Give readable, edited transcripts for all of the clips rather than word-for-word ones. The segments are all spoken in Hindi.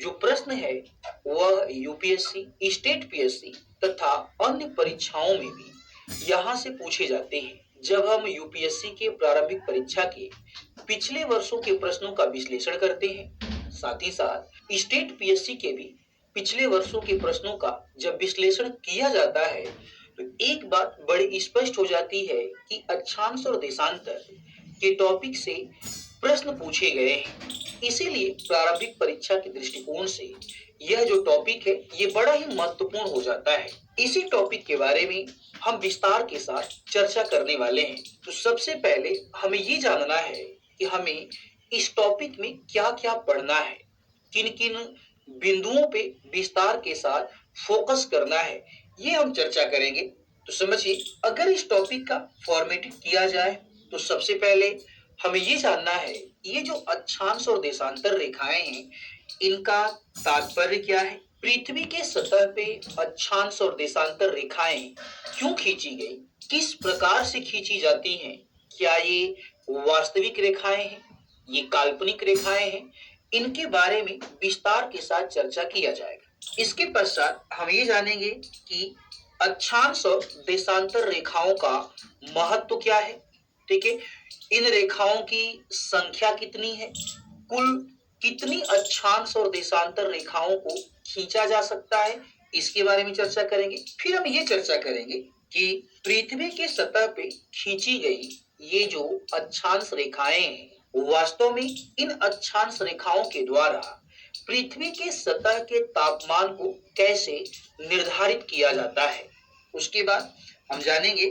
जो प्रश्न है वह यूपीएससी, स्टेट पीएससी तथा अन्य परीक्षाओं में भी यहाँ से पूछे जाते हैं। जब हम यूपीएससी के प्रारंभिक परीक्षा के पिछले वर्षों के प्रश्नों का विश्लेषण करते हैं, साथ ही साथ स्टेट पीएससी के भी पिछले वर्षों के प्रश्नों का जब विश्लेषण किया जाता है तो एक बात बड़ी स्पष्ट हो जाती है कि अक्षांश और देशांतर के टॉपिक से प्रश्न पूछे गए हैं। इसीलिए प्रारंभिक परीक्षा के दृष्टिकोण से यह जो टॉपिक है ये बड़ा ही महत्वपूर्ण हो जाता है। इसी टॉपिक के बारे में हम विस्तार के साथ चर्चा करने वाले हैं। तो सबसे पहले हमें ये जानना है कि हमें इस टॉपिक में क्या-क्या पढ़ना है, किन-किन बिंदुओं पे विस्तार के साथ फोकस करना है, ये हम चर्चा करेंगे। तो समझिए, अगर इस टॉपिक का फॉर्मेटिंग किया जाए तो सबसे पहले हमें ये जानना है ये जो अक्षांश और देशांतर रेखाएं हैं इनका तात्पर्य क्या है, पृथ्वी के सतह पे अक्षांश और देशांतर रेखाएं क्यों खींची गई, किस प्रकार से खींची जाती हैं, क्या ये वास्तविक रेखाएं हैं, ये काल्पनिक रेखाएं हैं, इनके बारे में विस्तार के साथ चर्चा किया जाएगा। इसके पश्चात हम ये जानेंगे कि अक्षांश और देशांतर रेखाओं का महत्व क्या है, ठीक है, इन रेखाओं की संख्या कितनी है, कुल कितनी अक्षांश और देशांतर रेखाओं को खींचा जा सकता है, इसके बारे में चर्चा करेंगे। फिर हम ये चर्चा करेंगे कि पृथ्वी के सतह पे खींची गई ये जो अक्षांश रेखाएं हैं वास्तव में इन अक्षांश रेखाओं के द्वारा पृथ्वी के सतह के तापमान को कैसे निर्धारित किया जाता है। उसके बाद हम जानेंगे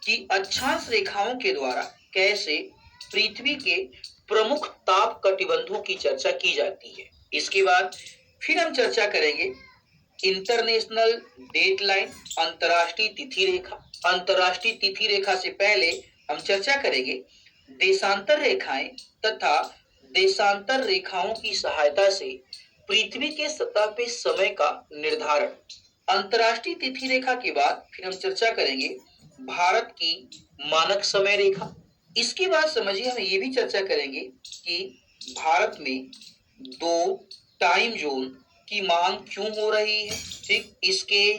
कि अक्षांश रेखाओं के द्वारा कैसे पृथ्वी के प्रमुख ताप कटिबंधों की चर्चा की जाती है। इसके बाद फिर हम चर्चा करेंगे इंटरनेशनल डेडलाइन, अंतर्राष्ट्रीय तिथि रेखा। अंतर्राष्ट्रीय तिथि रेखा से पहले हम चर्चा करेंगे देशांतर रेखाएं तथा देशांतर रेखाओं की सहायता से पृथ्वी के सतह पे समय का निर्धारण। अंतर्राष्ट्रीय तिथि रेखा के बाद फिर हम चर्चा करेंगे भारत की मानक समय रेखा। इसके बाद समझिए हम ये भी चर्चा करेंगे कि भारत में 2 टाइम जोन की मांग क्यों हो रही है, ठीक, इसके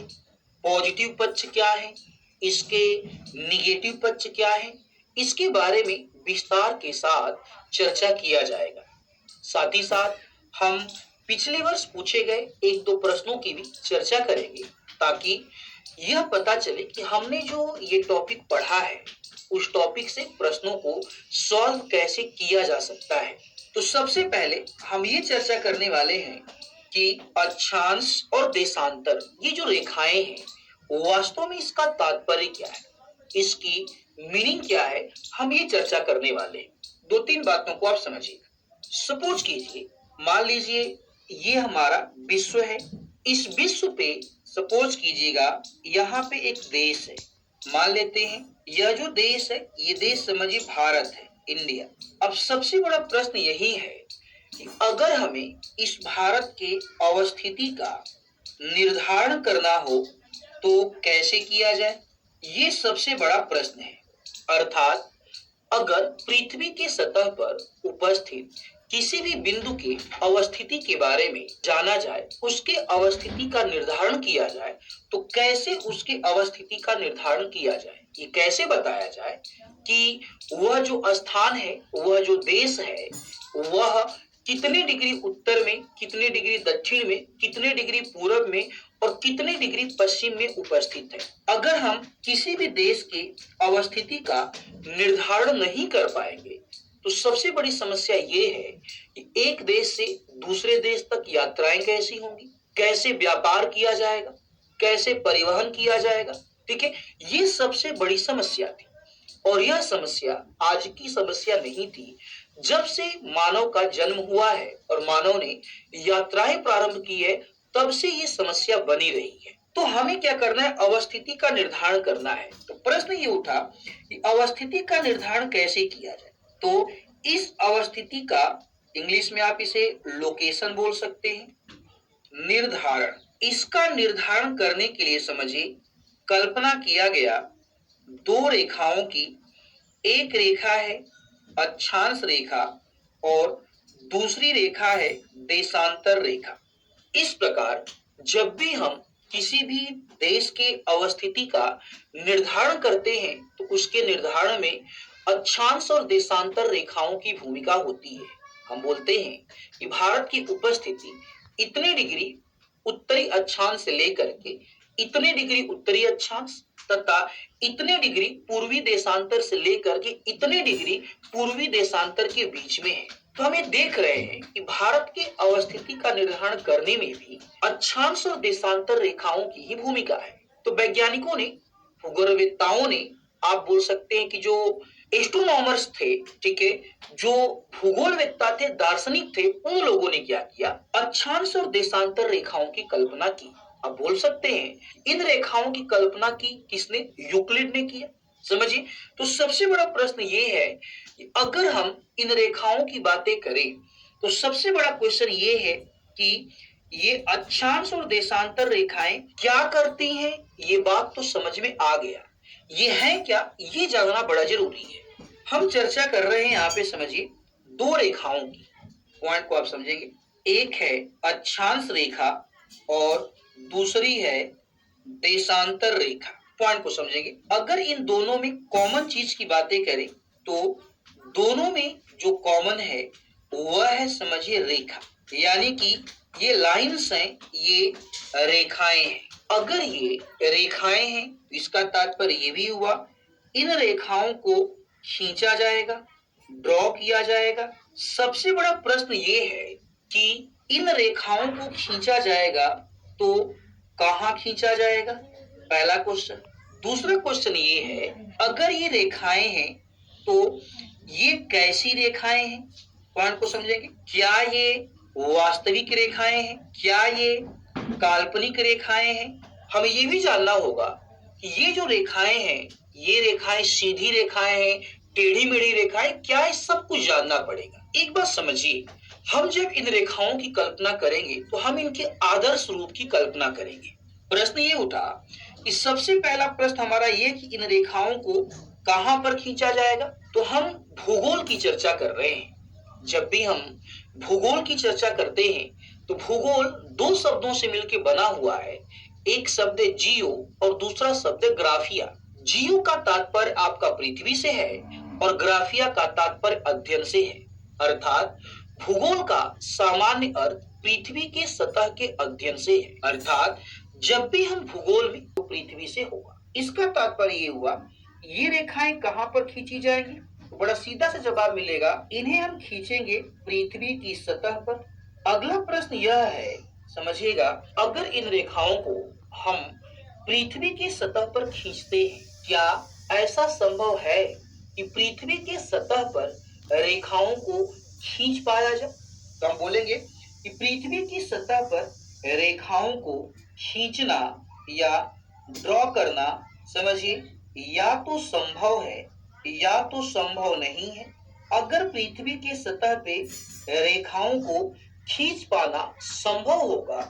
पॉजिटिव पक्ष क्या है, इसके निगेटिव पक्ष क्या है, इसके बारे में विस्तार के साथ चर्चा किया जाएगा। साथ ही साथ हम पिछले वर्ष पूछे गए 1-2 प्रश्नों की भी चर्चा करेंगे ताकि यह पता चले कि हमने जो ये टॉपिक पढ़ा है उस टॉपिक से प्रश्नों को सॉल्व कैसे किया जा सकता है। तो सबसे पहले हम ये चर्चा करने वाले हैं कि अक्षांश और देशांतर ये जो रेखाएं हैं वास्तव में इसका तात्पर्य क्या है, इसकी मीनिंग क्या है, हम ये चर्चा करने वाले हैं। 2-3 बातों को आप समझिए। सपोज कीजिए, मान लीजिए ये हमारा विश्व है, इस विश्व पे सपोज कीजिएगा यहाँ पे एक देश है, मान लेते हैं यह जो देश है ये देश समझिए भारत है, इंडिया। अब सबसे बड़ा प्रश्न यही है कि अगर हमें इस भारत के अवस्थिति का निर्धारण करना हो तो कैसे किया जाए, ये सबसे बड़ा प्रश्न है। अर्थात अगर पृथ्वी के सतह पर उपस्थित किसी भी बिंदु की अवस्थिति के बारे में जाना जाए, उसके अवस्थिति का निर्धारण किया जाए, तो कैसे उसके अवस्थिति का निर्धारण किया जाए, ये कैसे बताया जाए कि वह जो स्थान है, वह जो देश है, वह कितने डिग्री उत्तर में, कितने डिग्री दक्षिण में, कितने डिग्री पूर्व में और कितने डिग्री पश्चिम में उपस्थित है। अगर हम किसी भी देश की अवस्थिति का निर्धारण नहीं कर पाएंगे तो सबसे बड़ी समस्या ये है कि एक देश से दूसरे देश तक यात्राएं कैसी होंगी, कैसे व्यापार किया जाएगा, कैसे परिवहन किया जाएगा, ठीक है, ये सबसे बड़ी समस्या थी। और यह समस्या आज की समस्या नहीं थी, जब से मानव का जन्म हुआ है और मानव ने यात्राएं प्रारंभ की है तब से ये समस्या बनी रही है। तो हमें क्या करना है, अवस्थिति का निर्धारण करना है। तो प्रश्न ये उठा कि अवस्थिति का निर्धारण कैसे किया जाए। तो इस अवस्थिति का इंग्लिश में आप इसे लोकेशन बोल सकते हैं, निर्धारण। इसका निर्धारण करने के लिए समझिए कल्पना किया गया 2 रेखाओं की, एक रेखा है अक्षांश रेखा और दूसरी रेखा है देशांतर रेखा। इस प्रकार जब भी हम किसी भी देश के अवस्थिति का निर्धारण करते हैं तो उसके निर्धारण में अक्षांश और देशांतर रेखाओं की भूमिका होती है। हम बोलते हैं कि भारत की उपस्थिति इतने डिग्री उत्तरी अक्षांश से लेकर के इतने डिग्री उत्तरी अक्षांश तथा इतने डिग्री पूर्वी देशांतर से लेकर के इतने डिग्री पूर्वी देशांतर के बीच में है। तो हम ये देख रहे हैं कि भारत की अवस्थिति का निर्धारण करने में भी अक्षांश और देशांतर रेखाओं की ही भूमिका है। तो वैज्ञानिकों ने, भूगोलवेत्ताओं ने, आप बोल सकते हैं कि जो एस्ट्रोनॉमर्स थे, ठीक है, जो भूगोलवेत्ता थे, दार्शनिक थे, उन लोगों ने क्या किया, अक्षांश और देशांतर रेखाओं की कल्पना की। आप बोल सकते हैं इन रेखाओं की कल्पना की किसने? यूक्लिड ने किया। समझिए, तो सबसे बड़ा प्रश्न ये है कि अगर हम इन रेखाओं की बातें करें तो सबसे बड़ा क्वेश्चन ये है कि ये अक्षांश और देशांतर रेखाएं क्या करती हैं? ये बात तो समझ में आ गया, ये है क्या, ये जानना बड़ा जरूरी है। हम चर्चा कर रहे हैं यहाँ पे, समझिए, दो रेखाओं की। पॉइंट को आप समझेंगे, एक है अक्षांश रेखा और दूसरी है देशांतर रेखा। पॉइंट को समझेंगे, अगर इन दोनों में कॉमन चीज की बातें करें तो दोनों में जो कॉमन है वह है, समझिए, रेखा। यानी कि ये लाइंस हैं, ये रेखाएं हैं। अगर ये रेखाएं हैं तो इसका तात्पर्य ये भी हुआ इन रेखाओं को खींचा जाएगा, ड्रॉ किया जाएगा। सबसे बड़ा प्रश्न ये है कि इन रेखाओं को खींचा जाएगा तो कहाँ खींचा जाएगा? पहला क्वेश्चन। दूसरा क्वेश्चन ये है, अगर ये रेखाएं हैं तो ये कैसी रेखाएं हैं? पॉइंट को समझेंगे, क्या ये वास्तविक रेखाएं हैं, क्या ये काल्पनिक रेखाएं हैं? हमें ये भी जानना होगा कि ये जो रेखाएं हैं, ये रेखाएं सीधी रेखाएं हैं, टेढ़ी मेढ़ी रेखाएं, क्या, ये सब कुछ जानना पड़ेगा। एक बात समझिए, हम जब इन रेखाओं की कल्पना करेंगे तो हम इनके आदर्श रूप की कल्पना करेंगे। प्रश्न ये उठा कि सबसे पहला प्रश्न हमारा ये कि इन रेखाओं को कहां पर खींचा जाएगा? तो हम भूगोल की चर्चा कर रहे हैं। जब भी हम भूगोल की चर्चा करते हैं तो भूगोल दो शब्दों से मिलकर बना हुआ है। एक शब्द है जियो और दूसरा शब्द है ग्राफिया। जियो का तात्पर्य आपका पृथ्वी से है और ग्राफिया का तात्पर्य अध्ययन से है। अर्थात भूगोल का सामान्य अर्थ पृथ्वी के सतह के अध्ययन से है। अर्थात जब भी हम भूगोल में तो पृथ्वी से होगा। इसका तात्पर्य ये हुआ, ये रेखाएं कहां पर खींची जाएंगी? तो बड़ा सीधा सा जवाब मिलेगा, इन्हें हम खींचेंगे पृथ्वी की सतह पर। अगला प्रश्न यह है, समझिएगा, अगर इन रेखाओं को हम पृथ्वी की सतह पर खींचते हैं, क्या ऐसा संभव है कि पृथ्वी के सतह पर रेखाओं को खींच पाया जाए? तो हम बोलेंगे कि पृथ्वी की सतह पर रेखाओं को खींचना या ड्रॉ करना, समझिए, या तो संभव है या तो संभव नहीं है। अगर पृथ्वी के सतह पे रेखाओं को खींच पाना संभव होगा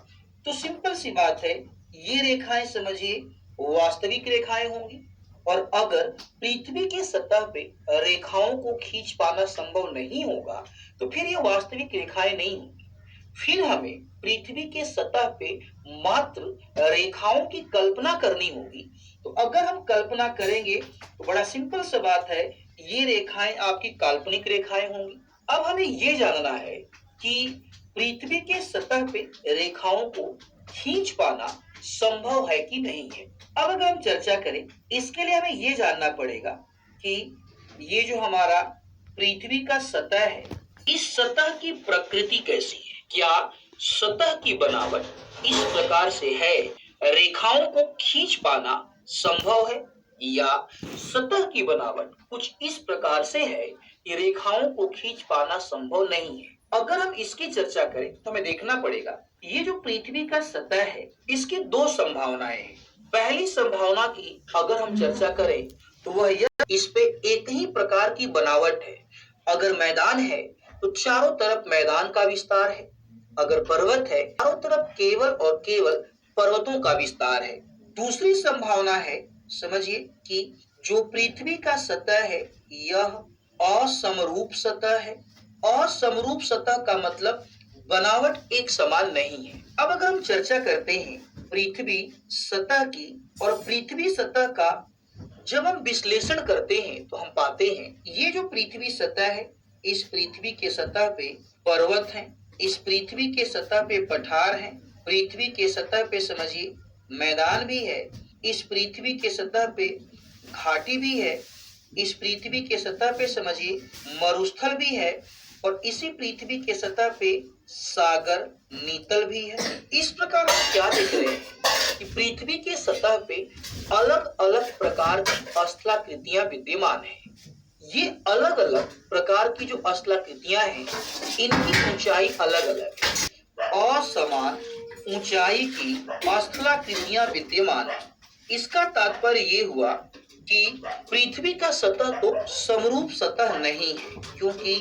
तो सिंपल सी बात है, ये रेखाएं, समझिए, वास्तविक रेखाएं होंगी। और अगर पृथ्वी के सतह पे रेखाओं को खींच पाना संभव नहीं होगा तो फिर ये वास्तविक रेखाएं नहीं होंगी। फिर हमें पृथ्वी के सतह पे मात्र रेखाओं की कल्पना करनी होगी। तो अगर हम कल्पना करेंगे तो बड़ा सिंपल सा बात है, ये रेखाएं आपकी काल्पनिक रेखाएं होंगी। अब हमें ये जानना है कि पृथ्वी के सतह पे रेखाओं को खींच पाना संभव है कि नहीं है। अब अगर हम चर्चा करें, इसके लिए हमें ये जानना पड़ेगा कि ये जो हमारा पृथ्वी का सतह है, इस सतह की प्रकृति कैसी है? क्या सतह की बनावट इस प्रकार से है, रेखाओं को खींच पाना संभव है, या सतह की बनावट कुछ इस प्रकार से है कि रेखाओं को खींच पाना संभव नहीं है? अगर हम इसकी चर्चा करें तो हमें देखना पड़ेगा, ये जो पृथ्वी का सतह है, इसकी दो संभावनाएं हैं। पहली संभावना की अगर हम चर्चा करें तो वह यह, इस पे एक ही प्रकार की बनावट है। अगर मैदान है तो चारों तरफ मैदान का विस्तार है, अगर पर्वत है चारों तरफ केवल और केवल पर्वतों का विस्तार है। दूसरी संभावना है, समझिए, कि जो पृथ्वी का सतह है यह असमरूप सतह है। असमरूप सतह का मतलब बनावट एक समान नहीं है। अब अगर हम चर्चा करते हैं पृथ्वी सतह की और पृथ्वी सतह का जब हम विश्लेषण करते हैं तो हम पाते हैं ये जो पृथ्वी सतह है, इस पृथ्वी के सतह पे पर्वत हैं, इस पृथ्वी के सतह पे पठार हैं, पृथ्वी के सतह पे समझिए मैदान भी है, इस पृथ्वी के सतह पे घाटी भी है, इस पृथ्वी के सतह पे समझिए मरुस्थल भी है और इसी पृथ्वी के सतह पे सागर नीतल भी है। इस प्रकार हम क्या देख रहे हैं कि पृथ्वी के सतह पे अलग अलग प्रकार की स्थलाकृतियां विद्यमान हैं। ये अलग अलग प्रकार की जो स्थलाकृतियां हैं इनकी ऊंचाई अलग अलग है। असमान ऊंचाई की स्थलाकृतियां विद्यमान है। इसका तात्पर्य ये हुआ कि पृथ्वी का सतह तो समरूप सतह नहीं है, क्योंकि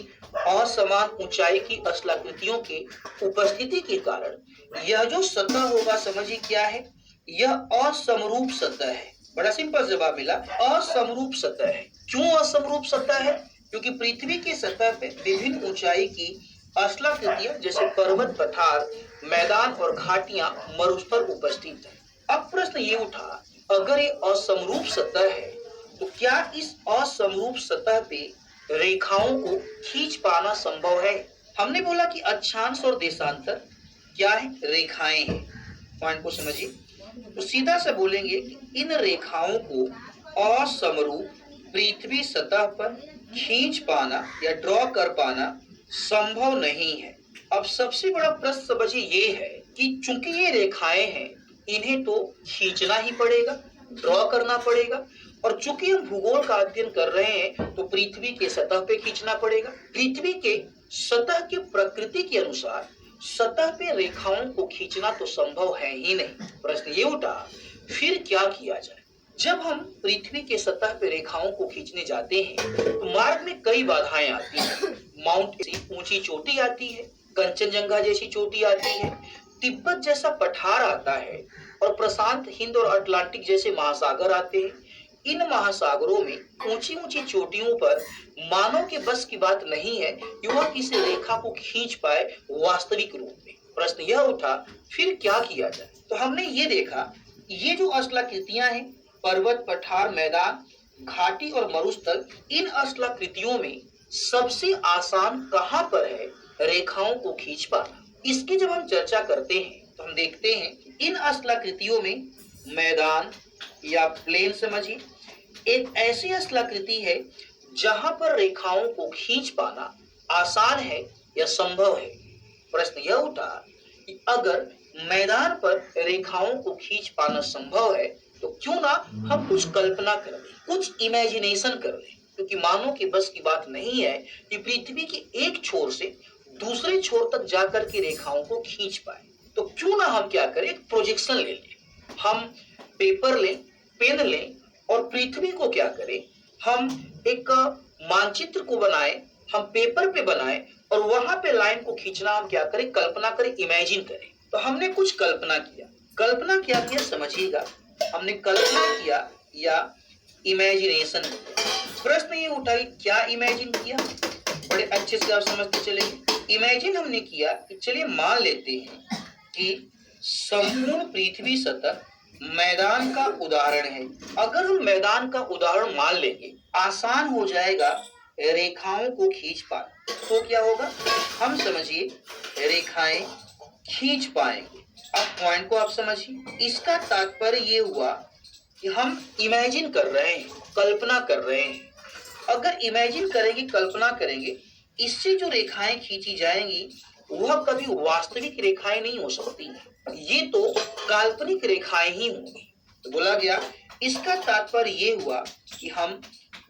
असमान ऊंचाई की स्थलाकृतियों के उपस्थिति के कारण यह जो सतह होगा समझिए क्या है, यह असमरूप सतह है। बड़ा सिंपल जवाब मिला, असमरूप सतह है। क्यों असमरूप सतह है? क्योंकि पृथ्वी की सतह पे विभिन्न ऊंचाई की स्थलाकृतियां जैसे पर्वत, पठार, मैदान और घाटियां, मरुस्थल उपस्थित है। अब प्रश्न ये उठा, अगर ये असमरूप सतह है तो क्या इस असमरूप सतह पे रेखाओं को खींच पाना संभव है? हमने बोला कि अक्षांश और देशांतर क्या है? रेखाएं हैं। पॉइंट को समझिए। तो सीधा से बोलेंगे कि इन रेखाओं को असमरूप पृथ्वी सतह पर खींच पाना या ड्रॉ कर पाना संभव नहीं है। अब सबसे बड़ा प्रश्न समझिए ये है कि चूंकि ये रेखाएं हैं, इन्हें तो खींचना ही पड़ेगा, ड्रॉ करना पड़ेगा, और चूंकि हम भूगोल का अध्ययन कर रहे हैं तो पृथ्वी के सतह पे खींचना पड़ेगा। पृथ्वी के सतह की प्रकृति के अनुसार सतह पे रेखाओं को खींचना तो संभव है ही नहीं। प्रश्न ये उठा, फिर क्या किया जाए? जब हम पृथ्वी के सतह पे रेखाओं को खींचने जाते हैं तो मार्ग में कई बाधाएं आती हैं। माउंट जैसी ऊंची चोटी आती है, कंचनजंगा जैसी चोटी आती है, तिब्बत जैसा पठार आता है और प्रशांत, हिंद और अटलांटिक जैसे महासागर आते हैं। इन महासागरों में ऊंची ऊंची चोटियों पर मानव के बस की बात नहीं है कि वह किसी रेखा को खींच पाए वास्तविक रूप में। प्रश्न यह उठा, फिर क्या किया जाए? तो हमने ये देखा, ये जो स्थलाकृतियां हैं, पर्वत, पठार, मैदान, घाटी और मरुस्थल, इन स्थलाकृतियों में सबसे आसान कहाँ पर है रेखाओं को खींच पाना? इसकी जब हम चर्चा करते हैं तो हम देखते हैं इन स्थलाकृतियों में मैदान या प्लेन समझिए एक ऐसी स्थलाकृति है जहां पर रेखाओं को खींच पाना आसान है या संभव है। प्रश्न यह उठा कि अगर मैदान पर रेखाओं को खींच पाना संभव है तो क्यों ना हम कुछ कल्पना कर लें, कुछ इमेजिनेशन कर लें, क्योंकि मानव के बस की बात नहीं है कि पृथ्वी के एक छोर से दूसरे छोर तक जाकर के रेखाओं को खींच पाए। तो क्यों ना हम क्या करें, एक प्रोजेक्शन ले लें, हम पेपर लें, पेन लें और पृथ्वी को क्या करें, हम एक मानचित्र को बनाएं, हम पेपर पे बनाएं और वहां पे लाइन को खींचना हम क्या करें, कल्पना करें, इमेजिन करें। तो हमने कुछ कल्पना किया। कल्पना क्या किया समझिएगा, हमने कल्पना किया या इमेजिनेशन किया। प्रश्न ये उठा कि क्या इमेजिन किया? बड़े अच्छे से आप समझते चलेंगे। इमेजिन हमने किया कि चलिए मान लेते हैं कि संपूर्ण पृथ्वी सतह मैदान का उदाहरण है। अगर हम मैदान का उदाहरण मान लेंगे, आसान हो जाएगा रेखाओं को खींच पाना। तो क्या होगा, हम समझिए रेखाएं खींच पाएंगे। अब पॉइंट को आप समझिए। इसका तात्पर्य ये हुआ कि हम इमेजिन कर रहे हैं, कल्पना कर रहे हैं। अगर इमेजिन करेंगे, कल्पना करेंगे, इससे जो रेखाएं खींची जाएंगी वह कभी वास्तविक रेखाएं नहीं हो सकती, ये तो काल्पनिक रेखाएं ही होंगी। तो बोला गया, इसका तात्पर्य ये हुआ कि हम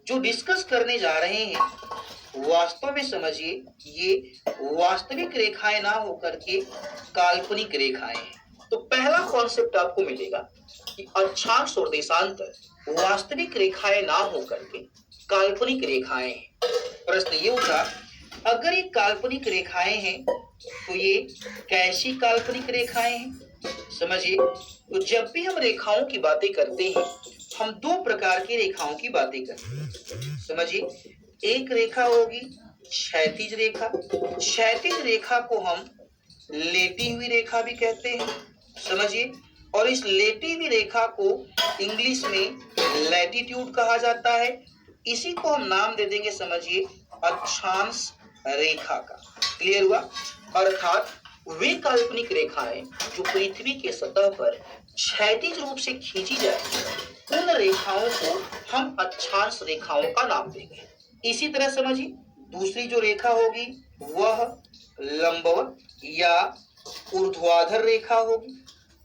जो डिस्कस करने जा रहे हैं वास्तव में समझिए ये वास्तविक रेखाएं ना होकर के काल्पनिक रेखाएं हैं। तो पहला कॉन्सेप्ट आपको मिलेगा कि अक्षांश और देशांतर वास्तविक रेखाएं ना होकर के काल्पनिक रेखाएं हैं। प्रश्न ये उठा, अगर ये काल्पनिक रेखाएं हैं तो ये कैसी काल्पनिक रेखाएं हैं? समझिए, तो जब भी हम रेखाओं की बातें करते हैं हम दो प्रकार की रेखाओं की बातें करते हैं। समझिए, एक रेखा होगी क्षैतिज रेखा। क्षैतिज रेखा को हम लेटी हुई रेखा भी कहते हैं, समझिए। और इस लेटी हुई रेखा को इंग्लिश में लैटिट्यूड कहा जाता है। इसी को हम नाम दे देंगे, समझिए, अक्षांश रेखा का। क्लियर हुआ? अर्थात वे काल्पनिक रेखाएं जो पृथ्वी के सतह पर क्षैतिज रूप से खींची जाएगी, उन रेखाओं को हम अक्षांश रेखाओं का नाम देंगे। इसी तरह समझिए, दूसरी जो रेखा होगी वह लंबवत या ऊर्ध्वाधर रेखा होगी।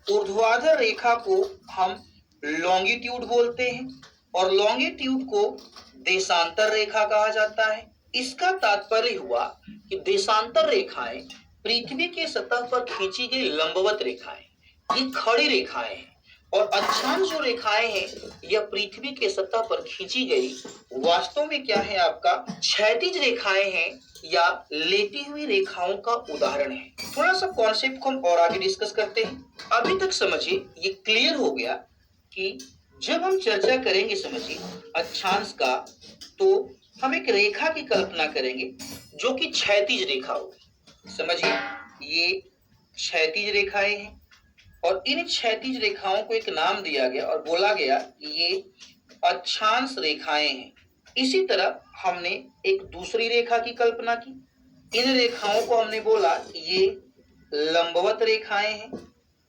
ऊर्ध्वाधर रेखा को हम लॉन्गिट्यूड बोलते हैं और लॉन्गिट्यूड को देशांतर रेखा कहा जाता है। इसका तात्पर्य हुआ कि देशांतर रेखाएं पृथ्वी के सतह पर खींची गई लंबवत रेखाएं, ये खड़ी रेखाएं हैं। और अक्षांश जो रेखाएं हैं यह पृथ्वी के सतह पर खींची गई वास्तव में क्या है, आपका क्षैतिज रेखाएं हैं या लेटी हुई रेखाओं का उदाहरण है। थोड़ा सा कॉन्सेप्ट को हम और आगे डिस्कस करते हैं। अभी तक समझिए ये क्लियर हो गया कि जब हम चर्चा करेंगे, समझिए, अक्षांश का, तो हम एक रेखा की कल्पना करेंगे जो कि क्षैतिज रेखा होगी। समझिए, ये क्षैतिज रेखाएं हैं और इन क्षैतिज रेखाओं को एक नाम दिया गया और बोला गया कि ये अक्षांश रेखाएं हैं। इसी तरह हमने एक दूसरी रेखा की कल्पना की। इन रेखाओं को हमने बोला कि ये लंबवत रेखाएं हैं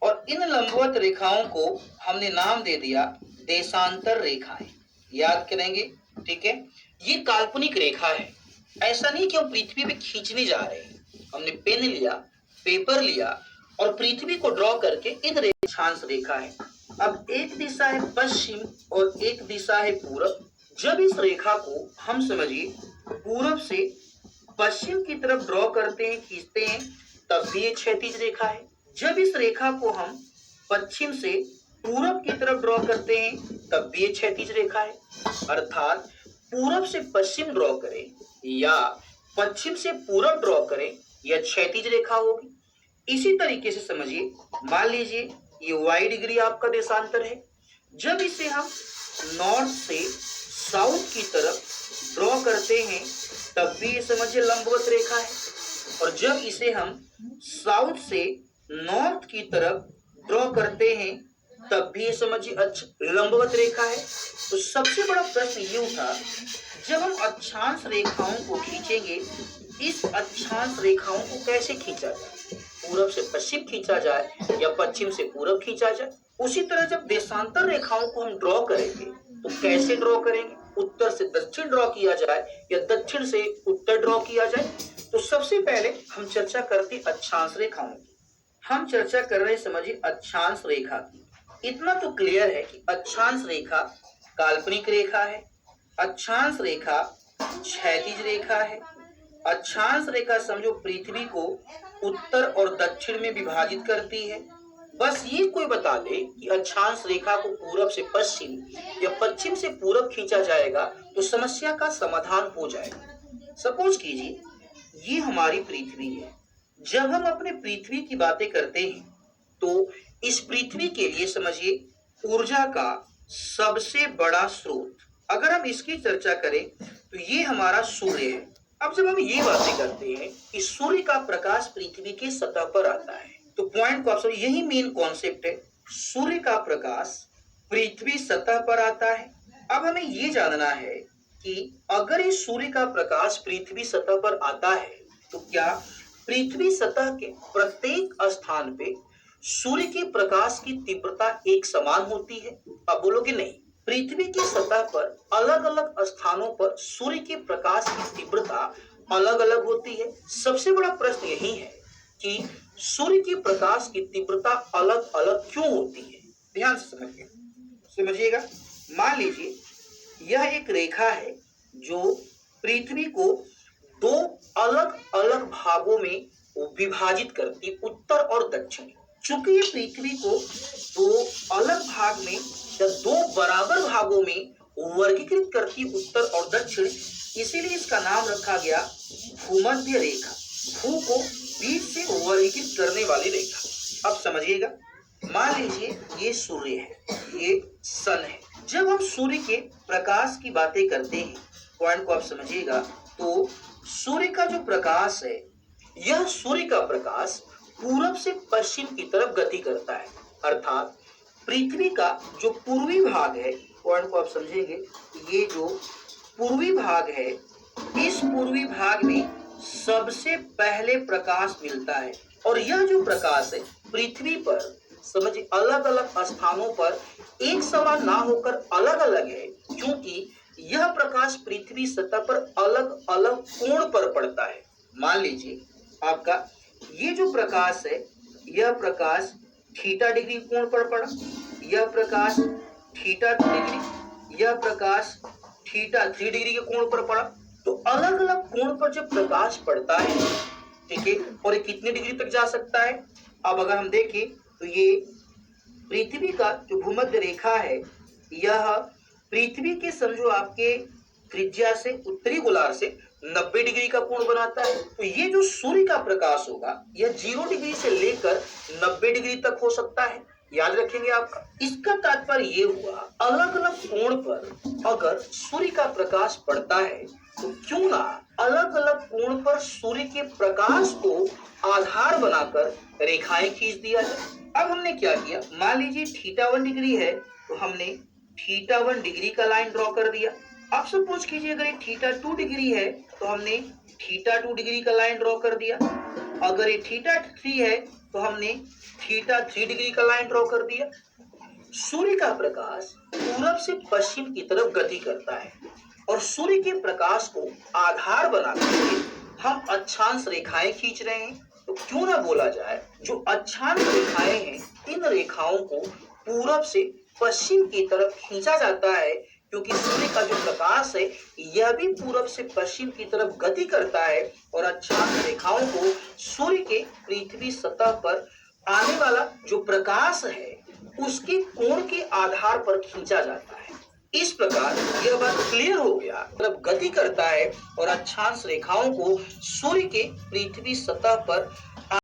और इन लंबवत रेखाओं को हमने नाम दे दिया देशांतर रेखाएं। याद करेंगे, ठीक है? ये काल्पनिक रेखा है, ऐसा नहीं कि हम पृथ्वी पे खींचने जा रहे हैं। हमने पेन लिया, पेपर लिया और पृथ्वी को ड्रॉ करके इन अक्षांश रेखा है। अब एक दिशा है पश्चिम और एक दिशा है पूरब। जब इस रेखा को हम, समझिए, पूरब से पश्चिम की तरफ ड्रॉ करते हैं, खींचते हैं, तब भी ये क्षैतिज रेखा है। जब इस रेखा को हम पश्चिम से पूरब की तरफ ड्रॉ करते हैं, तब भी ये क्षैतिज रेखा है। अर्थात पूरब से पश्चिम ड्रॉ करें या पश्चिम से पूरब ड्रॉ करें, यह क्षैतिज रेखा होगी। इसी तरीके से समझिए, मान लीजिए ये y डिग्री आपका देशांतर है। जब इसे हम नॉर्थ से साउथ की तरफ ड्रॉ करते हैं, तब भी ये, समझिए, लंबवत रेखा है। और जब इसे हम साउथ से नॉर्थ की तरफ ड्रॉ करते हैं, तब भी ये, समझिए, लंबवत रेखा है। तो सबसे बड़ा प्रश्न ये उठा, जब हम अक्षांश रेखाओं को खींचेंगे, इस अक्षांश रेखाओं को कैसे खींचा जाए? पूरब से पश्चिम खींचा जाए या पश्चिम से पूरब खींचा जाए? उसी तरह जब देशांतर रेखाओं को हम ड्रॉ करेंगे तो कैसे ड्रॉ करेंगे? उत्तर से दक्षिण ड्रॉ किया जाए या दक्षिण से उत्तर ड्रॉ किया जाए? तो सबसे पहले हम चर्चा करते अक्षांश रेखाओं की। हम चर्चा कर रहे, समझिए, अक्षांश रेखा की। इतना तो क्लियर है कि अक्षांश रेखा काल्पनिक रेखा है, अक्षांश रेखा क्षैतिज रेखा है। अक्षांश रेखा समझो पृथ्वी को उत्तर और दक्षिण में विभाजित करती है। बस ये कोई बता दे कि अक्षांश रेखा को पूरब से पश्चिम या पश्चिम से पूरब खींचा जाएगा तो समस्या का समाधान हो जाएगा। सपोज कीजिए ये हमारी पृथ्वी है। जब हम अपने पृथ्वी की बातें करते हैं तो इस पृथ्वी के लिए, समझिए, ऊर्जा का सबसे बड़ा स्रोत, अगर हम इसकी चर्चा करें तो ये हमारा सूर्य है। अब जब हम ये बातें करते हैं कि सूर्य का प्रकाश पृथ्वी के सतह पर आता है, तो पॉइंट को आप समझिए, यही मेन कॉन्सेप्ट है। सूर्य का प्रकाश पृथ्वी सतह पर आता है। अब हमें ये जानना है कि अगर इस सूर्य का प्रकाश पृथ्वी सतह पर आता है तो क्या पृथ्वी सतह के प्रत्येक स्थान पे सूर्य के प्रकाश की तीव्रता एक समान होती है? अब बोलोगे नहीं, पृथ्वी की सतह पर अलग अलग स्थानों पर सूर्य के प्रकाश की तीव्रता अलग अलग होती है। सबसे बड़ा प्रश्न यही है कि सूर्य के प्रकाश की तीव्रता अलग अलग क्यों होती है? ध्यान से समझिएगा। मान लीजिए यह एक रेखा है जो पृथ्वी को दो अलग अलग भागों में विभाजित करती, उत्तर और दक्षिण। चूंकि ये पृथ्वी को दो अलग भाग में या दो बराबर भागों में वर्गीकृत करती, उत्तर और दक्षिण, इसीलिए इसका नाम रखा गया भूमध्य रेखा। भू को बीच से वर्गीकृत करने वाली रेखा। अब समझिएगा, मान लीजिए ये सूर्य है, ये सन है। जब हम सूर्य के प्रकाश की बातें करते हैं, पॉइंट को आप समझिएगा, तो सूर्य का जो प्रकाश है, यह सूर्य का प्रकाश पूरब से पश्चिम की तरफ गति करता है। अर्थात पृथ्वी का जो पूर्वी भाग है, पॉइंट को आप समझेंगे, ये जो पूर्वी भाग है, इस पूर्वी भाग में सबसे पहले प्रकाश मिलता है। और यह जो प्रकाश है पृथ्वी पर, समझिए, अलग अलग स्थानों पर एक समान ना होकर अलग अलग है, क्योंकि यह प्रकाश पृथ्वी सतह पर अलग अलग कोण पर पड़ता है। मान लीजिए आपका ये जो प्रकाश है, यह प्रकाश थीटा डिग्री कोण पर पड़ा, यह प्रकाश थीटा 2 डिग्री, यह प्रकाश थीटा 3 डिग्री के कोण पर पड़ा। तो अलग अलग कोण पर जब प्रकाश पड़ता है, ठीक है, और ये कितने डिग्री तक जा सकता है? अब अगर हम देखें तो ये पृथ्वी का जो भूमध्य रेखा है, यह पृथ्वी के समझो आपके त्रिज्या से, उत्तरी गोलार्ध से 90 डिग्री का कोण बनाता है। तो ये जो सूर्य का प्रकाश होगा, यह 0 डिग्री से लेकर 90 डिग्री तक हो सकता है। याद रखेंगे आपका। इसका तात्पर्य ये हुआ, अलग अलग कोण पर अगर सूर्य का प्रकाश पड़ता है तो क्यों ना अलग अलग कोण पर सूर्य के प्रकाश को आधार बनाकर रेखाएं खींच दिया जाए। अब हमने क्या किया, मान लीजिए थीटा 1 डिग्री है, तो हमने थीटा 1 डिग्री का लाइन ड्रॉ कर दिया। अब सपोज कीजिए अगर ये थीटा 2 डिग्री है, तो हमने थीटा 2 डिग्री का लाइन ड्रॉ कर दिया। अगर ये थीटा 3 है, तो हमने थीटा 3 डिग्री का लाइन ड्रॉ कर दिया। सूर्य का प्रकाश पूरब से पश्चिम की तरफ गति करता है, और सूर्य के प्रकाश को आधार बनाकर हम अक्षांश रेखाएं खींच रहे हैं। तो क्यों ना बोला जाए, जो अक्षांश रेखाएं हैं, इन रेखाओं को पूरब से पश्चिम की तरफ खींचा जाता है, क्योंकि सूर्य का जो प्रकाश है यह भी पूरब से पश्चिम की तरफ गति करता है, और अक्षांश रेखाओं को सूर्य के पृथ्वी सतह पर आने वाला जो प्रकाश है उसके कोण के आधार पर खींचा जाता है। इस प्रकार यह बात क्लियर हो गया, मतलब गति करता है और अक्षांश रेखाओं को सूर्य के पृथ्वी सतह पर